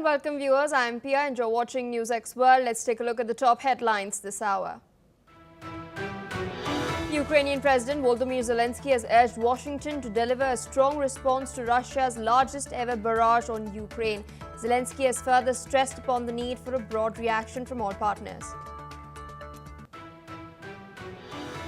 welcome viewers. I am Pia and you're watching NewsX World. Let's take a look at the top headlines this hour. Ukrainian President Volodymyr Zelensky has urged Washington to deliver a strong response to Russia's largest ever barrage on Ukraine. Zelensky has further stressed upon the need for a broad reaction from all partners.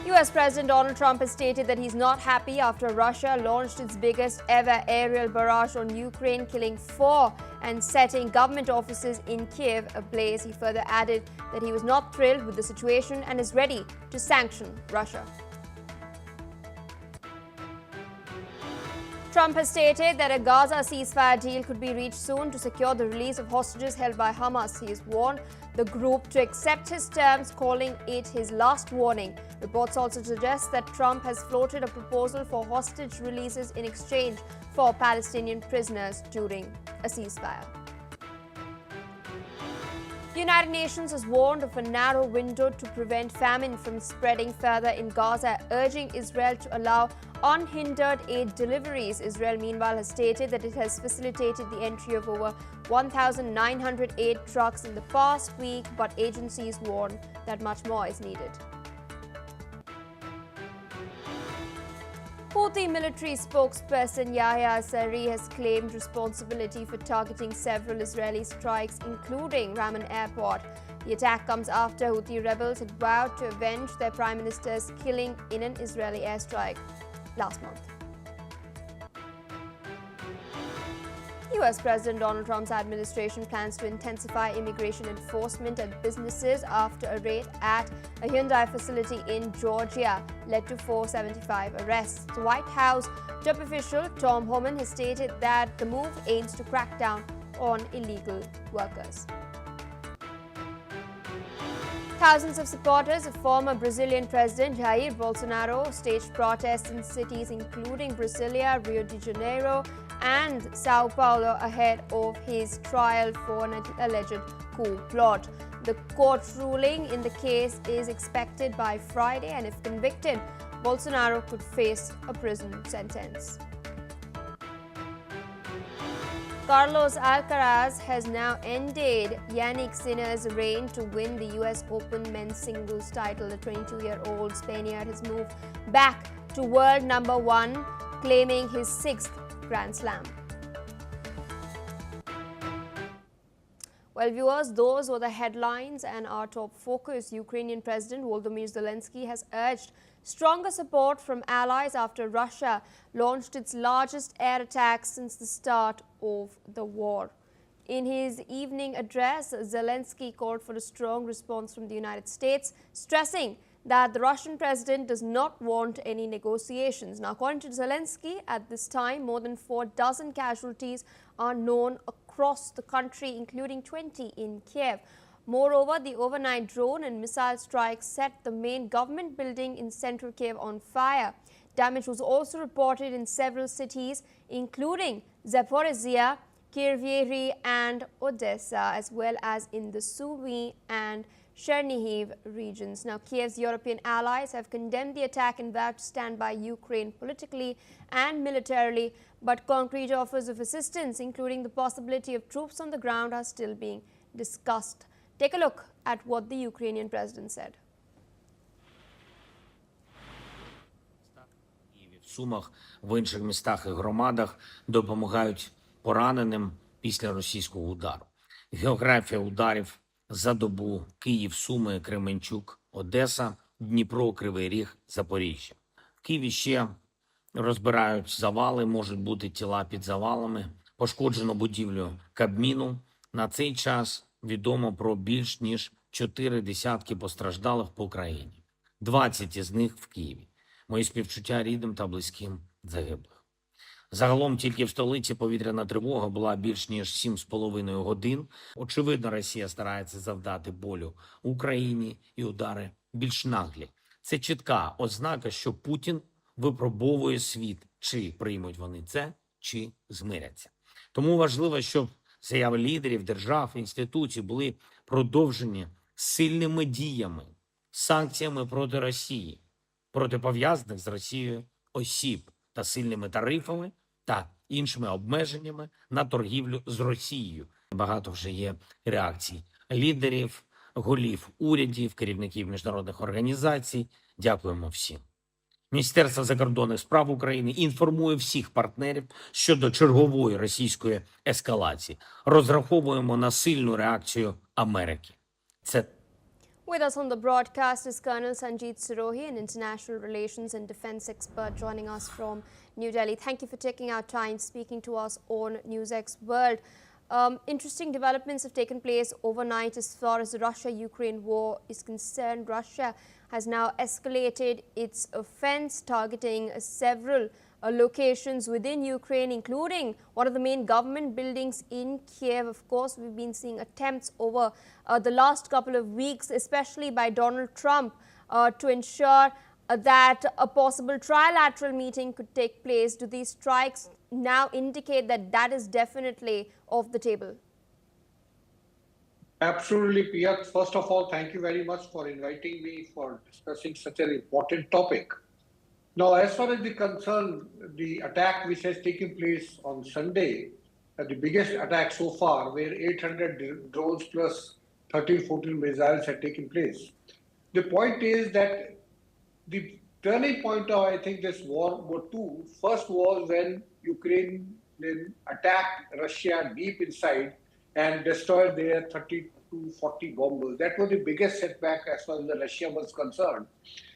US President Donald Trump has stated that he's not happy after Russia launched its biggest ever aerial barrage on Ukraine, killing 4 and setting government offices in Kiev ablaze. He further added that he was not thrilled with the situation and is ready to sanction Russia. Trump has stated that a Gaza ceasefire deal could be reached soon to secure the release of hostages held by Hamas. He has warned the group to accept his terms, calling it his last warning. Reports also suggest that Trump has floated a proposal for hostage releases in exchange for Palestinian prisoners during a ceasefire. The United Nations has warned of a narrow window to prevent famine from spreading further in Gaza, urging Israel to allow unhindered aid deliveries. Israel, meanwhile, has stated that it has facilitated the entry of over 1,900 aid trucks in the past week, but agencies warn that much more is needed. Houthi military spokesperson Yahya Saree has claimed responsibility for targeting several Israeli strikes, including Ramon Airport. The attack comes after Houthi rebels had vowed to avenge their prime minister's killing in an Israeli airstrike last month. US President Donald Trump's administration plans to intensify immigration enforcement at businesses after a raid at a Hyundai facility in Georgia led to 475 arrests. The White House top official Tom Homan has stated that the move aims to crack down on illegal workers. Thousands of supporters of former Brazilian President Jair Bolsonaro staged protests in cities including Brasilia, Rio de Janeiro, and Sao Paulo ahead of his trial for an alleged coup plot. The court ruling in the case is expected by Friday, and if convicted, Bolsonaro could face a prison sentence. Carlos Alcaraz has now ended Yannick Sinner's reign to win the US Open men's singles title. The 22-year-old Spaniard has moved back to world number 1, claiming his 6th Grand Slam. Well, viewers, those were the headlines and our top focus. Ukrainian President Volodymyr Zelensky has urged stronger support from allies after Russia launched its largest air attack since the start of the war. In his evening address, Zelensky called for a strong response from the United States, stressing that the Russian president does not want any negotiations. Now, according to Zelensky, at this time, more than 4 dozen casualties are known across the country, including 20 in Kiev. Moreover, the overnight drone and missile strikes set the main government building in central Kiev on fire. Damage was also reported in several cities, including Zaporizhia, Kryvyi and Odessa, as well as in the Sumy and Chernihiv regions. Now, Kiev's European allies have condemned the attack and vowed to stand by Ukraine politically and militarily, but concrete offers of assistance, including the possibility of troops on the ground, are still being discussed. Take a look at what the Ukrainian president said. В Сумах, в інших містах і громадах допомагають пораненим після російського удару. Географія ударів за добу: Київ, Суми, Кременчук, Одеса, Дніпро, Кривий Ріг, Запоріжжя. В Києві ще розбирають завали, можуть бути тіла під завалами. Пошкоджено будівлю Кабміну. На цей час відомо про більш ніж 4 десятки постраждалих по Україні. 20 із них в Києві. Мої співчуття рідним та близьким загиблих. Загалом тільки в столиці повітряна тривога була більш ніж 7,5 годин. Очевидно, Росія старається завдати болю Україні, і удари більш наглі. Це чітка ознака, що Путін випробовує світ, чи приймуть вони це, чи змиряться. Тому важливо, щоб заяви лідерів держав, інституцій були продовжені сильними діями, санкціями проти Росії, проти пов'язаних з Росією осіб та сильними тарифами та іншими обмеженнями на торгівлю з Росією, Багато вже є реакцій лідерів, голів урядів, керівників міжнародних організацій. Дякуємо всім. Міністерство закордонних справ України інформує всіх партнерів щодо чергової російської ескалації. Розраховуємо на сильну реакцію Америки. Це With us on the broadcast is Colonel Sanjeet Sirohi, an international relations and defense expert joining us from New Delhi. Thank you for taking our time speaking to us on NewsX World. Interesting developments have taken place overnight as far as the Russia-Ukraine war is concerned. Russia has now escalated its offense, targeting several locations within Ukraine, including one of the main government buildings in Kiev. Of course, we've been seeing attempts over the last couple of weeks, especially by Donald Trump, to ensure that a possible trilateral meeting could take place. Do these strikes now indicate that that is definitely off the table? Absolutely, Pia. First of all, thank you very much for inviting me for discussing such an important topic. Now, as far as the attack which has taken place on Sunday, the biggest attack so far, where 800 drones plus 13-14 missiles had taken place. The point is that the turning point of, I think, this war were two. First was when Ukraine attacked Russia deep inside and destroyed their 30 to 40 bombers. That was the biggest setback as far as Russia was concerned.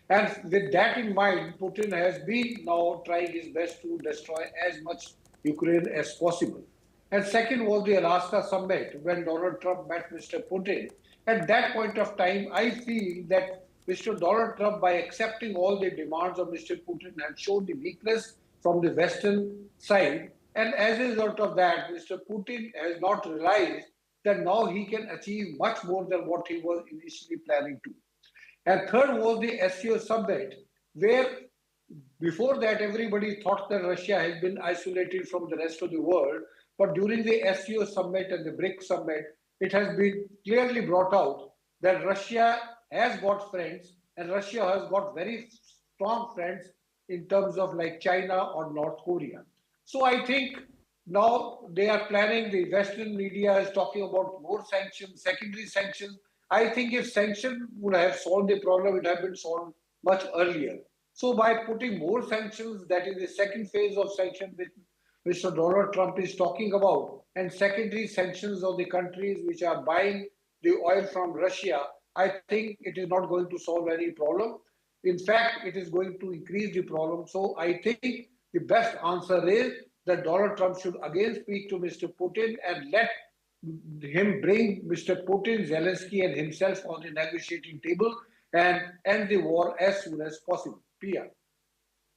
And with that in mind, Putin has been now trying his best to destroy as much Ukraine as possible. And second was the Alaska summit, when Donald Trump met Mr. Putin. At that point of time, I feel that Mr. Donald Trump, by accepting all the demands of Mr. Putin, had shown the weakness from the Western side. And as a result of that, Mr. Putin has not realized that now he can achieve much more than what he was initially planning to. And third was the SCO summit, where before that everybody thought that Russia has been isolated from the rest of the world. But during the SCO summit and the BRICS summit, it has been clearly brought out that Russia has got friends, and Russia has got very strong friends in terms of like China or North Korea. So I think now they are planning, the Western media is talking about more sanctions, secondary sanctions. I think if sanctions would have solved the problem, it would have been solved much earlier. So by putting more sanctions, that is the second phase of sanctions which Mr. Donald Trump is talking about, and secondary sanctions of the countries which are buying the oil from Russia, I think it is not going to solve any problem. In fact, it is going to increase the problem. So I think the best answer is that Donald Trump should again speak to Mr. Putin and let him bring Mr. Putin, Zelensky, and himself on the negotiating table and end the war as soon as possible. Pia.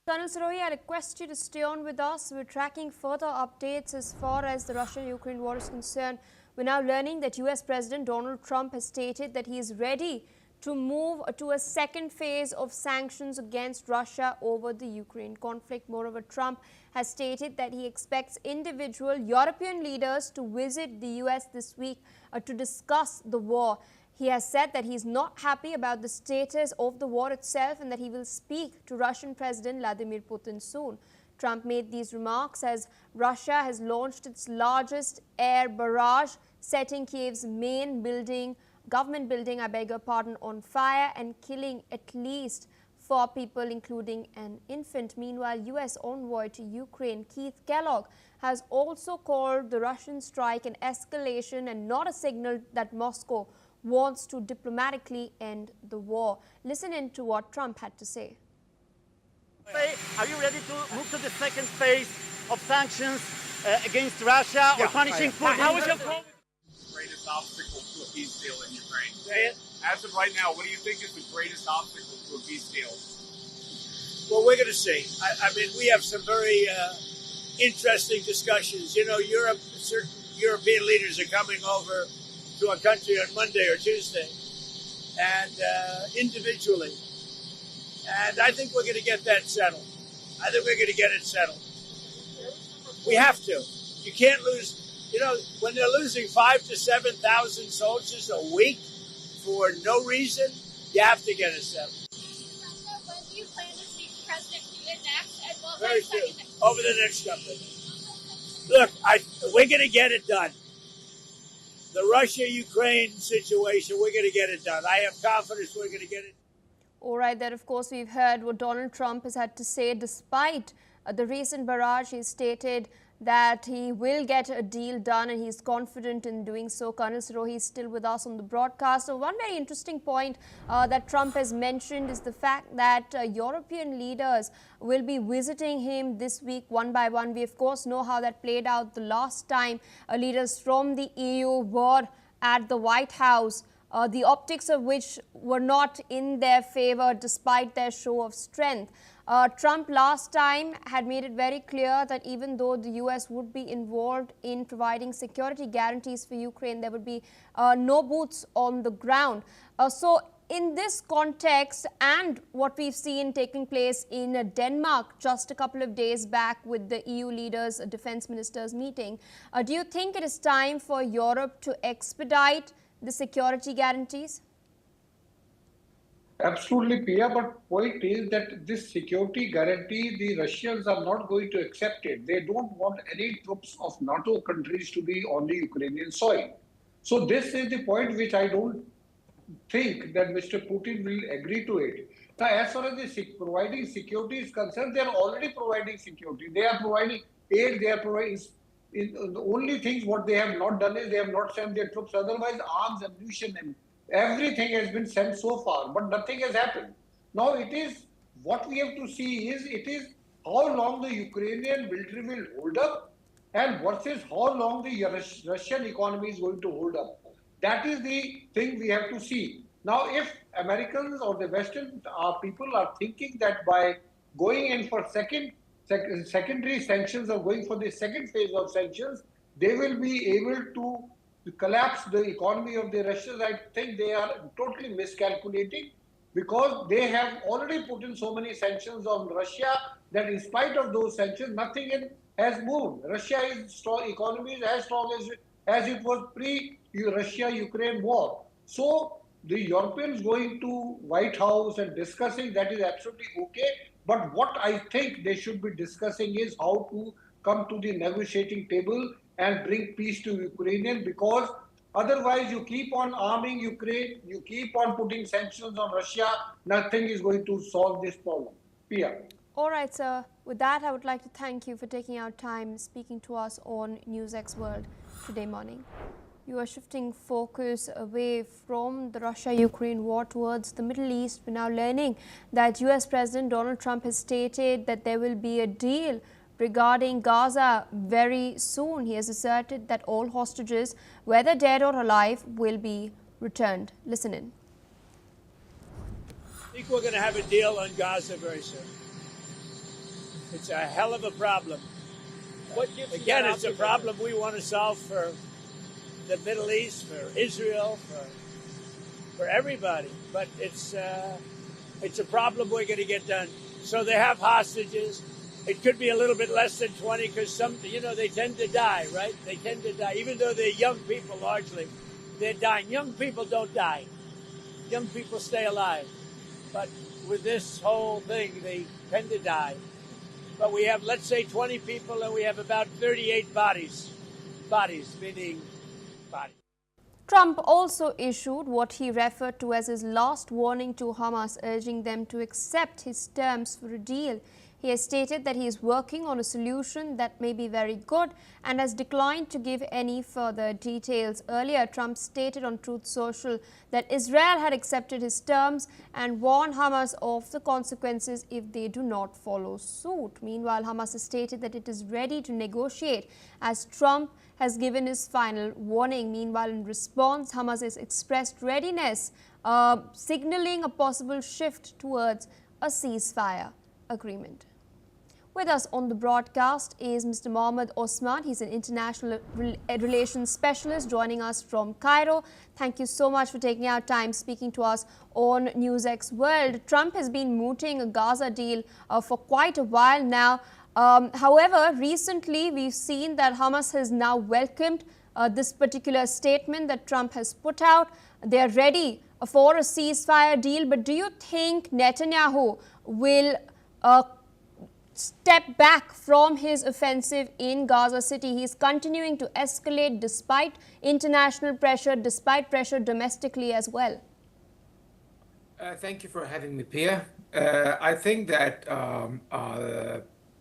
Colonel Sirohi, I request you to stay on with us. We're tracking further updates as far as the Russia-Ukraine war is concerned. We're now learning that US President Donald Trump has stated that he is ready to move to a second phase of sanctions against Russia over the Ukraine conflict. Moreover, Trump has stated that he expects individual European leaders to visit the US this week to discuss the war. He has said that he is not happy about the status of the war itself and that he will speak to Russian President Vladimir Putin soon. Trump made these remarks as Russia has launched its largest air barrage, setting Kiev's main government building, on fire and killing at least 4 people, including an infant. Meanwhile, US envoy to Ukraine, Keith Kellogg, has also called the Russian strike an escalation and not a signal that Moscow wants to diplomatically end the war. Listen in to what Trump had to say. Are you ready to move to the second phase of sanctions against Russia or punishing Putin? How is your call? Greatest obstacle to a peace deal in Ukraine? Say it. As of right now, what do you think is the greatest obstacle to a peace deal? Well, we're going to see. I mean, we have some very interesting discussions. You know, certain European leaders are coming over to our country on Monday or Tuesday, and individually. And I think we're going to get that settled. I think we're going to get it settled. We have to. You can't lose. You know, when they're losing 5,000 to 7,000 soldiers a week for no reason, you have to get it settled. When do you plan to speak to President Putin next? And Very soon, over the next couple of days. Look, we're going to get it done. the Russia-Ukraine situation, we're going to get it done. I have confidence we're going to get it. All right, then of course we've heard what Donald Trump has had to say. Despite the recent barrage, he stated that he will get a deal done and he's confident in doing so. Colonel Sirohi is still with us on the broadcast. So one very interesting point that Trump has mentioned is the fact that European leaders will be visiting him this week one by one. We of course know how that played out the last time leaders from the EU were at the White House. The optics of which were not in their favor despite their show of strength. Trump last time had made it very clear that even though the US would be involved in providing security guarantees for Ukraine, there would be no boots on the ground. So in this context and what we've seen taking place in Denmark just a couple of days back with the EU leaders, defense ministers meeting, do you think it is time for Europe to expedite the security guarantees? Absolutely, Pia, but point is that this security guarantee, the Russians are not going to accept it. They don't want any troops of NATO countries to be on the Ukrainian soil. So this is the point which I don't think that Mr. Putin will agree to it. Now, as far as the providing security is concerned, they are already providing security. They are providing aid, they are providing. The only things what they have not done is they have not sent their troops. Otherwise, arms, ammunition, and everything has been sent so far, but nothing has happened. Now it is what we have to see is how long the Ukrainian military will hold up and versus how long the Russian economy is going to hold up. That is the thing we have to see. Now, if Americans or the Western people are thinking that by going in for secondary sanctions or going for the second phase of sanctions, they will be able to collapse the economy of the Russians, I think they are totally miscalculating because they have already put in so many sanctions on Russia that in spite of those sanctions, nothing has moved. Russia's economy is as strong as it was pre-Russia-Ukraine war. So the Europeans going to White House and discussing, that is absolutely okay. But what I think they should be discussing is how to come to the negotiating table and bring peace to Ukrainians, because otherwise you keep on arming Ukraine, you keep on putting sanctions on Russia, nothing is going to solve this problem. Pia. All right, sir. With that, I would like to thank you for taking our time speaking to us on NewsX World today morning. You are shifting focus away from the Russia-Ukraine war towards the Middle East. We're now learning that US President Donald Trump has stated that there will be a deal regarding Gaza very soon. He has asserted that all hostages, whether dead or alive, will be returned. Listen in. I think we're going to have a deal on Gaza very soon. It's a hell of a problem. Again, it's a problem we want to solve for the Middle East, for Israel, for everybody. But it's a problem we're going to get done. So they have hostages. It could be a little bit less than 20 because they tend to die, right? They tend to die. Even though they're young people largely, they're dying. Young people don't die. Young people stay alive. But with this whole thing, they tend to die. But we have, let's say, 20 people and we have about 38 bodies. Bodies, meaning bodies. Trump also issued what he referred to as his last warning to Hamas, urging them to accept his terms for a deal. He has stated that he is working on a solution that may be very good and has declined to give any further details. Earlier, Trump stated on Truth Social that Israel had accepted his terms and warned Hamas of the consequences if they do not follow suit. Meanwhile, Hamas has stated that it is ready to negotiate as Trump has given his final warning. Meanwhile, in response, Hamas has expressed readiness, signaling a possible shift towards a ceasefire agreement. With us on the broadcast is Mr. Mohammed Osman. He's an international relations specialist joining us from Cairo. Thank you so much for taking our time speaking to us on NewsX World. Trump has been mooting a Gaza deal for quite a while now. However, recently we've seen that Hamas has now welcomed this particular statement that Trump has put out. They're ready for a ceasefire deal. But do you think Netanyahu will step back from his offensive in Gaza City. He is continuing to escalate despite international pressure, despite pressure domestically as well. Thank you for having me, Pia. I think that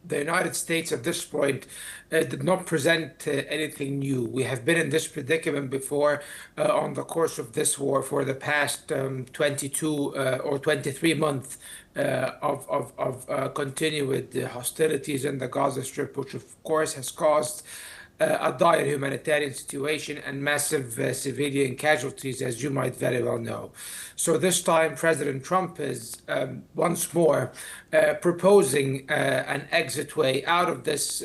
the United States at this point did not present anything new. We have been in this predicament before on the course of this war for the past 22 or 23 months of continued hostilities in the Gaza Strip, which of course has caused a dire humanitarian situation and massive civilian casualties, as you might very well know. So this time, President Trump is once more proposing an exit way out of this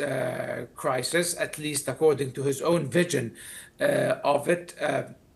crisis, at least according to his own vision of it.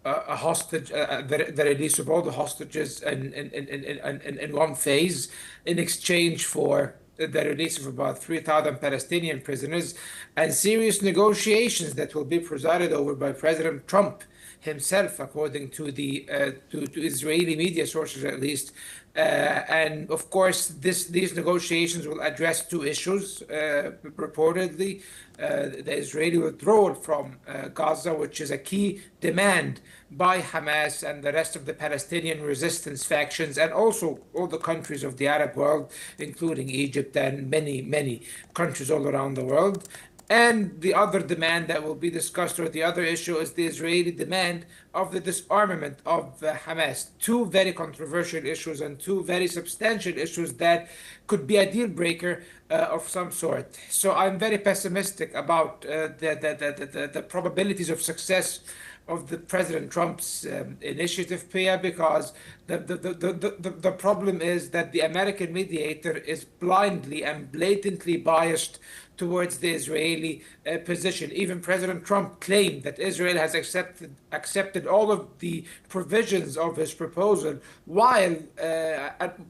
A hostage, the release of all the hostages in one phase in exchange for the release of about 3,000 Palestinian prisoners and serious negotiations that will be presided over by President Trump himself, according to the to Israeli media sources at least. And of course, these negotiations will address two issues, reportedly. The Israeli withdrawal from Gaza, which is a key demand by Hamas and the rest of the Palestinian resistance factions, and also all the countries of the Arab world, including Egypt and many countries all around the world. And the other demand that will be discussed, or the other issue, is the Israeli demand of the disarmament of Hamas. Two very controversial issues and two very substantial issues that could be a deal breaker of some sort. So I'm very pessimistic about the probabilities of success of the President Trump's initiative, Pia, because the problem is that the American mediator is blindly and blatantly biased towards the Israeli position. Even President Trump claimed that Israel has accepted all of the provisions of his proposal, while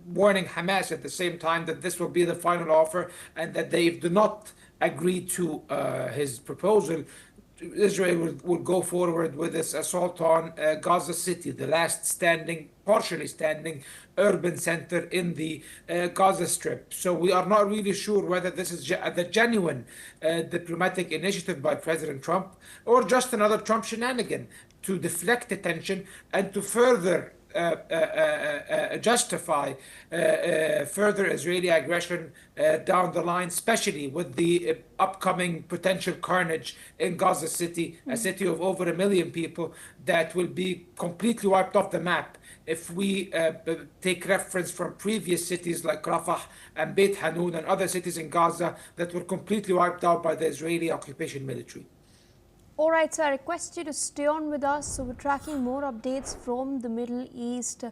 warning Hamas at the same time that this will be the final offer and that they do not agree to his proposal, Israel will go forward with this assault on Gaza City, the last partially standing urban center in the Gaza Strip. So we are not really sure whether this is the genuine diplomatic initiative by President Trump or just another Trump shenanigan to deflect attention and to further justify further Israeli aggression down the line, especially with the upcoming potential carnage in Gaza City, a city of over 1 million people that will be completely wiped off the map if we take reference from previous cities like Rafah and Beit Hanun and other cities in Gaza that were completely wiped out by the Israeli occupation military. All right, so I request you to stay on with us. So we're tracking more updates from the Middle East.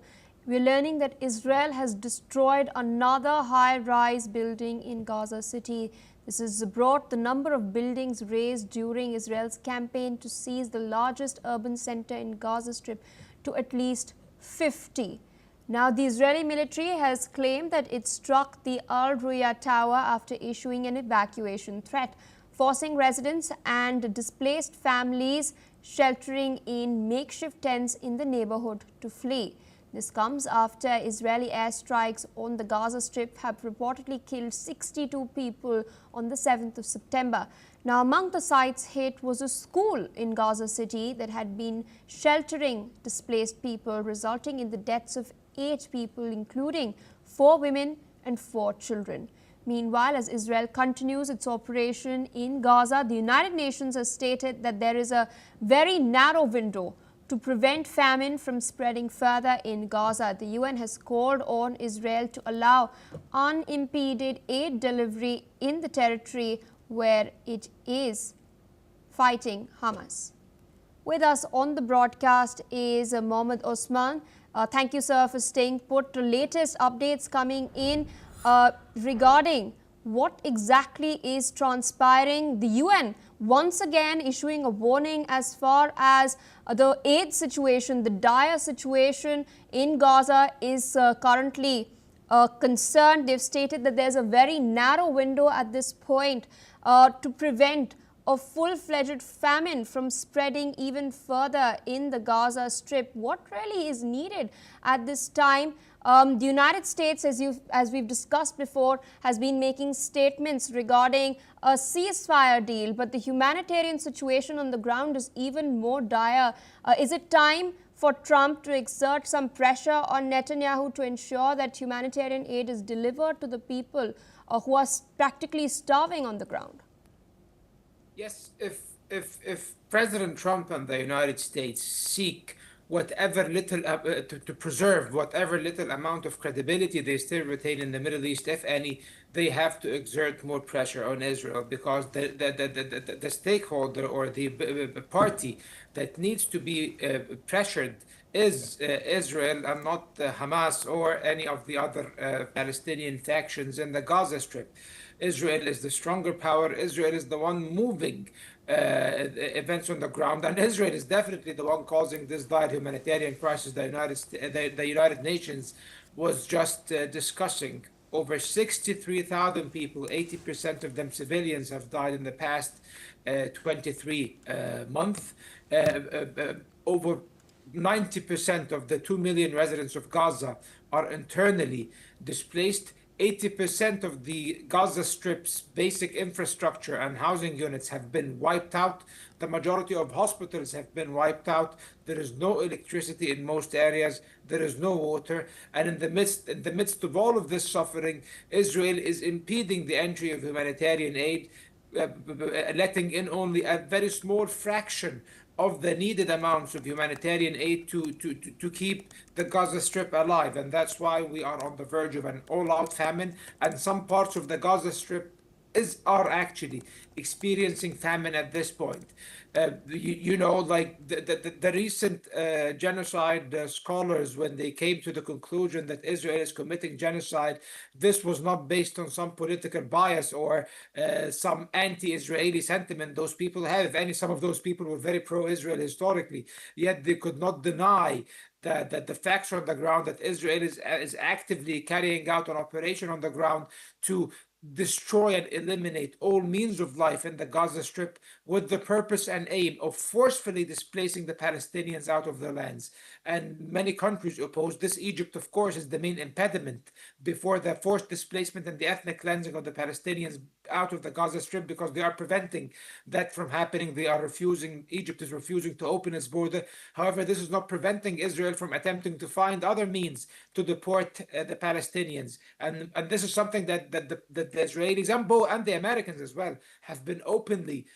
We're learning that Israel has destroyed another high-rise building in Gaza City. This has brought the number of buildings razed during Israel's campaign to seize the largest urban center in Gaza Strip to at least 50. Now, the Israeli military has claimed that it struck the Al Ruya Tower after issuing an evacuation threat, forcing residents and displaced families sheltering in makeshift tents in the neighborhood to flee. This comes after Israeli airstrikes on the Gaza Strip have reportedly killed 62 people on the 7th of September. Now, among the sites hit was a school in Gaza City that had been sheltering displaced people, resulting in the deaths of 8 people, including 4 women and 4 children. Meanwhile, as Israel continues its operation in Gaza, the United Nations has stated that there is a very narrow window to prevent famine from spreading further in Gaza. The UN has called on Israel to allow unimpeded aid delivery in the territory where it is fighting Hamas. With us on the broadcast is Mohammed Osman. Thank you, sir, for staying put. The latest updates coming in regarding what exactly is transpiring. The UN once again issuing a warning as far as the aid situation, the dire situation in Gaza is currently concerned. They've stated that there's a very narrow window at this point to prevent of full-fledged famine from spreading even further in the Gaza Strip? What really is needed at this time? The United States, as we've discussed before, has been making statements regarding a ceasefire deal, but the humanitarian situation on the ground is even more dire. Is it time for Trump to exert some pressure on Netanyahu to ensure that humanitarian aid is delivered to the people who are practically starving on the ground? Yes, if President Trump and the United States seek whatever little to preserve whatever little amount of credibility they still retain in the Middle East, if any, they have to exert more pressure on Israel, because the stakeholder or the party that needs to be pressured is Israel, and not Hamas or any of the other Palestinian factions in the Gaza Strip. Israel is the stronger power. Israel is the one moving events on the ground, and Israel is definitely the one causing this dire humanitarian crisis the United Nations was just discussing. Over 63,000 people, 80% of them civilians, have died in the past 23 months. Over 90% of the 2 million residents of Gaza are internally displaced. 80% of the Gaza Strip's basic infrastructure and housing units have been wiped out. The majority of hospitals have been wiped out. There is no electricity in most areas. There is no water. And in the midst of all of this suffering, Israel is impeding the entry of humanitarian aid, letting in only a very small fraction of the needed amounts of humanitarian aid to keep the Gaza Strip alive. And that's why we are on the verge of an all-out famine. And some parts of the Gaza Strip are actually experiencing famine at this point. Like the recent genocide scholars, when they came to the conclusion that Israel is committing genocide, this was not based on some political bias or some anti-Israeli sentiment those people have. If any, some of those people were very pro-Israel historically, yet they could not deny that the facts on the ground, that Israel is actively carrying out an operation on the ground to destroy and eliminate all means of life in the Gaza Strip, with the purpose and aim of forcefully displacing the Palestinians out of their lands. And many countries oppose this. Egypt, of course, is the main impediment before the forced displacement and the ethnic cleansing of the Palestinians out of the Gaza Strip, because they are preventing that from happening. Egypt is refusing to open its border. However, this is not preventing Israel from attempting to find other means to deport the Palestinians. And this is something that the Israelis and the Americans as well have been openly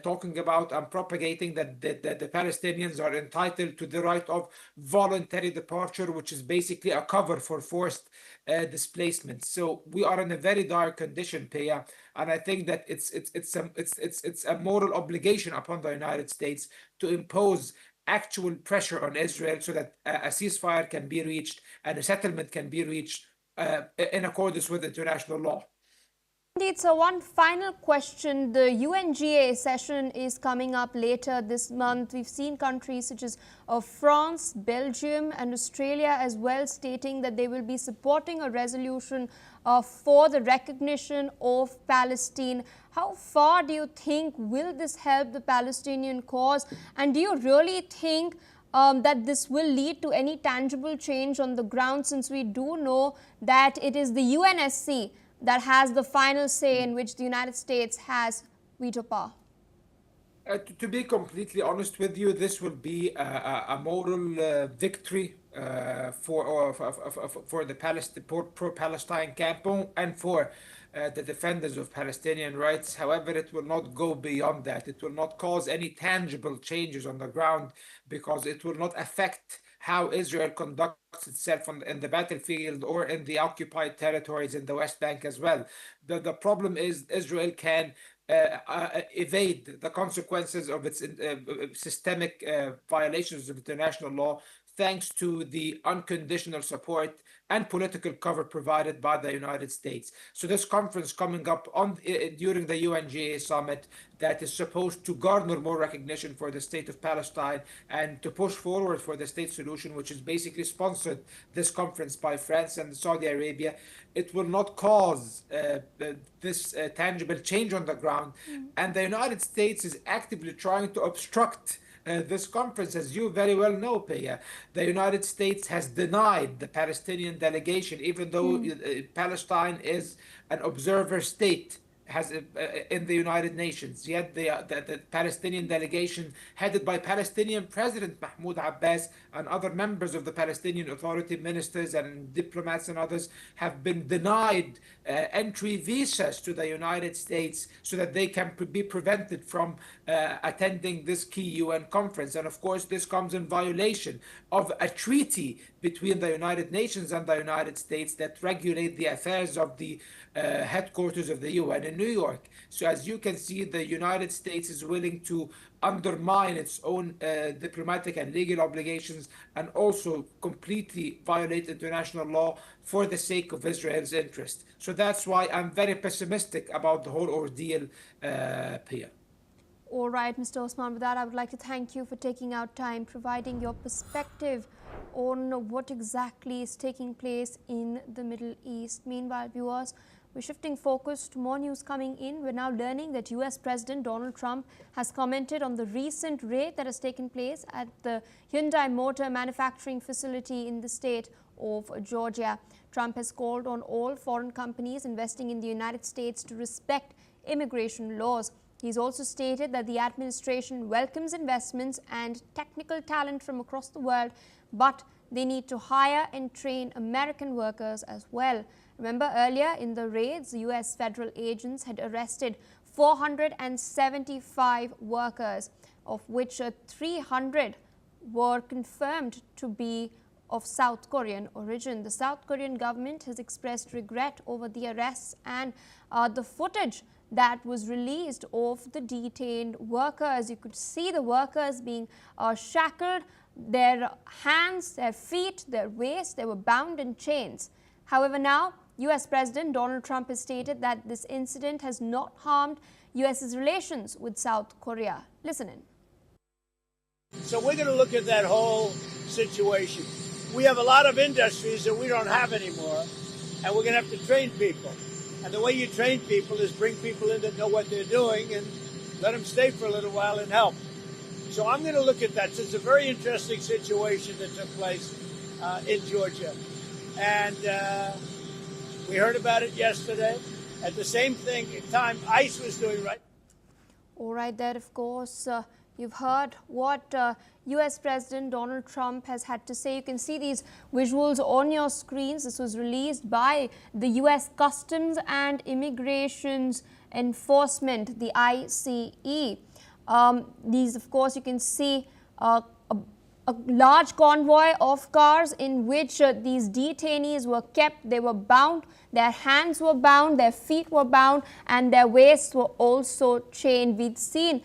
talking about and propagating, that the Palestinians are entitled to the right of voluntary departure, which is basically a cover for forced displacement. So we are in a very dire condition, Peya, and I think that it's a moral obligation upon the United States to impose actual pressure on Israel so that a ceasefire can be reached and a settlement can be reached in accordance with international law. Indeed, so one final question. The UNGA session is coming up later this month. We've seen countries such as France, Belgium and Australia as well stating that they will be supporting a resolution for the recognition of Palestine. How far do you think will this help the Palestinian cause? And do you really think that this will lead to any tangible change on the ground, since we do know that it is the UNSC that has the final say, in which the United States has veto power? To be completely honest with you, this will be a moral victory for the pro-Palestine camp and for the defenders of Palestinian rights. However, it will not go beyond that. It will not cause any tangible changes on the ground, because it will not affect how Israel conducts itself in the battlefield or in the occupied territories in the West Bank as well. The problem is Israel can evade the consequences of its systemic violations of international law, thanks to the unconditional support and political cover provided by the United States. So this conference coming up on during the UNGA summit that is supposed to garner more recognition for the state of Palestine and to push forward for the state solution, which is basically sponsored this conference by France and Saudi Arabia, it will not cause this tangible change on the ground. And the United States is actively trying to obstruct this conference, as you very well know, Pia. The United States has denied the Palestinian delegation, even though Palestine is an observer state in the United Nations. Yet the Palestinian delegation, headed by Palestinian President Mahmoud Abbas and other members of the Palestinian Authority, ministers and diplomats and others, have been denied entry visas to the United States so that they can be prevented from attending this key UN conference. And of course, this comes in violation of a treaty between the United Nations and the United States that regulate the affairs of the headquarters of the UN in New York. So as you can see, the United States is willing to undermine its own diplomatic and legal obligations and also completely violate international law for the sake of Israel's interest. So that's why I'm very pessimistic about the whole ordeal, Pia. All right, Mr. Osman, with that, I would like to thank you for taking out time, providing your perspective on what exactly is taking place in the Middle East. Meanwhile, viewers, we're shifting focus to more news coming in. We're now learning that US President Donald Trump has commented on the recent raid that has taken place at the Hyundai Motor manufacturing facility in the state of Georgia. Trump has called on all foreign companies investing in the United States to respect immigration laws. He's also stated that the administration welcomes investments and technical talent from across the world, but they need to hire and train American workers as well. Remember, earlier in the raids, US federal agents had arrested 475 workers, of which 300 were confirmed to be of South Korean origin. The South Korean government has expressed regret over the arrests and the footage that was released of the detained workers. You could see the workers being shackled, their hands, their feet, their waists, they were bound in chains. However, now US President Donald Trump has stated that this incident has not harmed US's relations with South Korea. Listen in. So we're going to look at that whole situation. We have a lot of industries that we don't have anymore, and we're going to have to train people. And the way you train people is bring people in that know what they're doing and let them stay for a little while and help. So I'm going to look at that. So it's a very interesting situation that took place in Georgia. And we heard about it yesterday. At the same time, ICE was doing right. All right, there, of course, you've heard what US President Donald Trump has had to say. You can see these visuals on your screens. This was released by the US Customs and Immigration Enforcement, the ICE. These, of course, you can see a large convoy of cars in which these detainees were kept. They were bound, their hands were bound, their feet were bound, and their waists were also chained. We've seen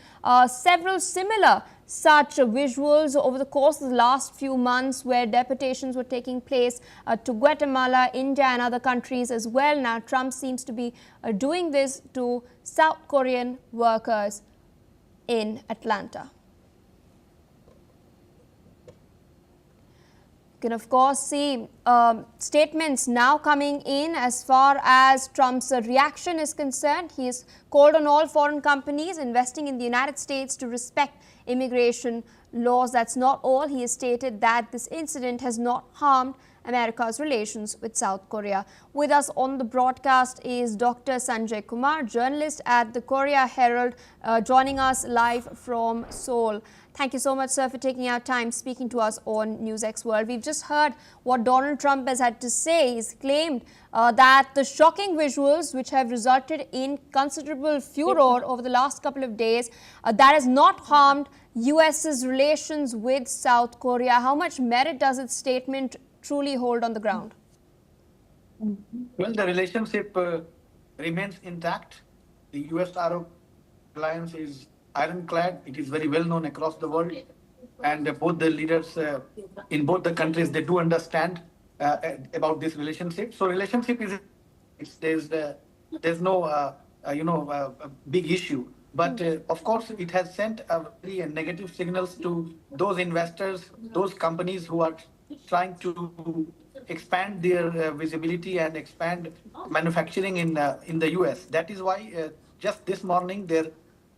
several similar such visuals over the course of the last few months where deportations were taking place to Guatemala, India and other countries as well. Now Trump seems to be doing this to South Korean workers in Atlanta. You can of course see statements now coming in as far as Trump's reaction is concerned. He has called on all foreign companies investing in the United States to respect immigration laws. That's not all. He has stated that this incident has not harmed America's relations with South Korea. With us on the broadcast is Dr. Sanjay Kumar, journalist at the Korea Herald, joining us live from Seoul. Thank you so much, sir, for taking our time speaking to us on NewsX World. We've just heard what Donald Trump has had to say. He's claimed that the shocking visuals, which have resulted in considerable furor over the last couple of days, that has not harmed US's relations with South Korea. How much merit does its statement truly hold on the ground? Well, the relationship remains intact. The US-Arab alliance is ironclad. It is very well known across the world. And both the leaders in both the countries, they do understand about this relationship. So relationship is there's no big issue, but of course it has sent a very negative signals to those investors, those companies who are trying to expand their visibility and expand manufacturing in the US. That is why just this morning there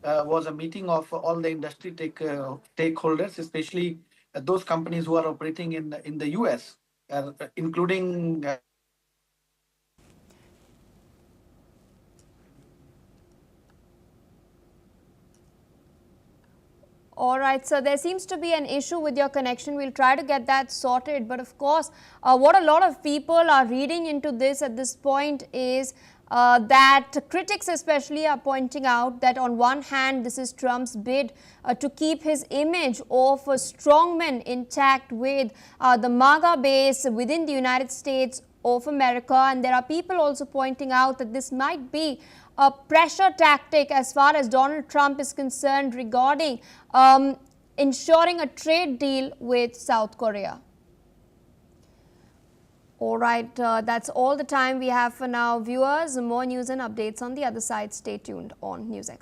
was a meeting of all the industry stakeholders, especially those companies who are operating in the US, including All right, so there seems to be an issue with your connection. We'll try to get that sorted. But of course, what a lot of people are reading into this at this point is that critics especially are pointing out that on one hand, this is Trump's bid to keep his image of a strongman intact with the MAGA base within the United States of America. And there are people also pointing out that this might be a pressure tactic as far as Donald Trump is concerned regarding ensuring a trade deal with South Korea. All right, that's all the time we have for now. Viewers, more news and updates on the other side. Stay tuned on NewsX.